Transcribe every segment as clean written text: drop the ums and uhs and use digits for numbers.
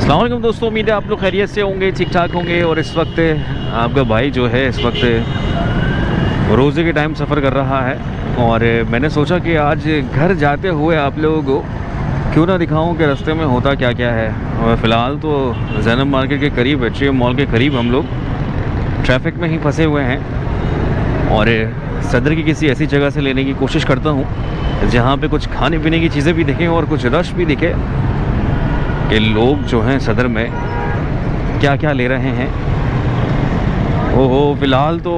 अस्सलाम वालेकुम दोस्तों, उम्मीद है आप लोग खैरियत से होंगे, ठीक ठाक होंगे। और इस वक्त आपका भाई जो है इस वक्त रोज़े के टाइम सफ़र कर रहा है। और मैंने सोचा कि आज घर जाते हुए आप लोगों को क्यों ना दिखाऊं कि रास्ते में होता क्या क्या है। और फ़िलहाल तो ज़ैनब मार्केट के करीब एच मॉल के करीब हम लोग ट्रैफिक में ही फंसे हुए हैं। और सदर की किसी ऐसी जगह से लेने की कोशिश करता हूँ जहाँ पे कुछ खाने पीने की चीज़ें भी दिखें और कुछ रश भी दिखे कि लोग जो हैं सदर में क्या क्या ले रहे हैं। ओहो, फ़िलहाल तो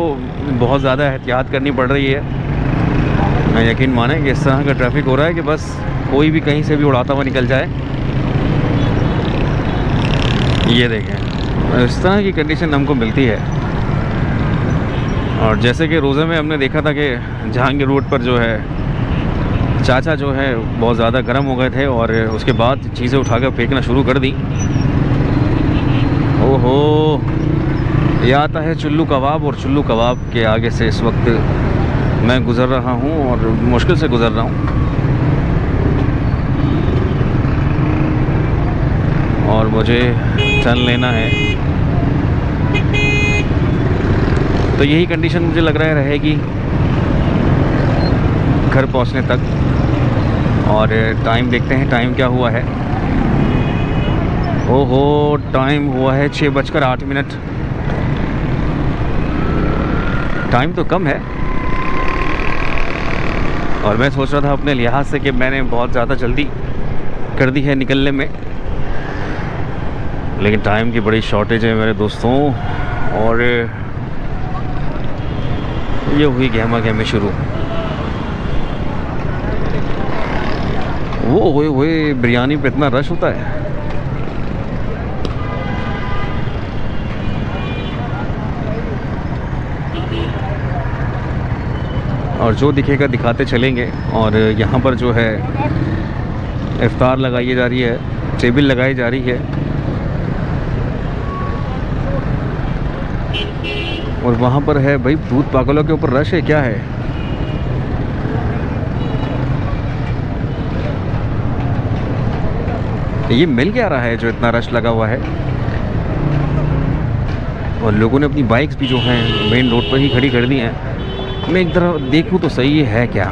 बहुत ज़्यादा एहतियात करनी पड़ रही है। यकीन माने कि इस तरह का ट्रैफिक हो रहा है कि बस कोई भी कहीं से भी उड़ाता हुआ निकल जाए। ये देखें, इस तरह की कंडीशन हमको मिलती है। और जैसे कि रोज़े में हमने देखा था कि जहांगीर रोड पर जो है चाचा जो है बहुत ज़्यादा गर्म हो गए थे और उसके बाद चीज़ें उठाकर फेंकना शुरू कर दी। ओहो, ये आता है चुल्लू कबाब, और चुल्लू कबाब के आगे से इस वक्त मैं गुज़र रहा हूँ और मुश्किल से गुज़र रहा हूँ। और मुझे टर्न लेना है, तो यही कंडीशन मुझे लग रहा है रहेगी घर पहुंचने तक। और टाइम देखते हैं, टाइम क्या हुआ है। ओहो, टाइम हुआ है 6:08। टाइम तो कम है और मैं सोच रहा था अपने लिहाज से कि मैंने बहुत ज़्यादा जल्दी कर दी है निकलने में, लेकिन टाइम की बड़ी शॉर्टेज है मेरे दोस्तों। और ये हुई गहमा गहमी शुरू। वो हुए बिरयानी पे इतना रश होता है। और जो दिखेगा दिखाते चलेंगे। और यहाँ पर जो है इफ्तार लगाई जा रही है, टेबल लगाई जा रही है। और वहाँ पर है भाई दूध पागलों के ऊपर रश है, क्या है। ये मिल क्या रहा है जो इतना रश लगा हुआ है। और लोगों ने अपनी बाइक्स भी जो हैं मेन रोड पर ही खड़ी कर दी हैं। मैं एक तरफ देखूं तो सही है क्या।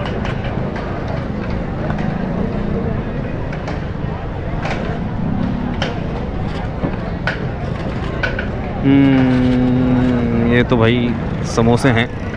ये तो भाई समोसे हैं।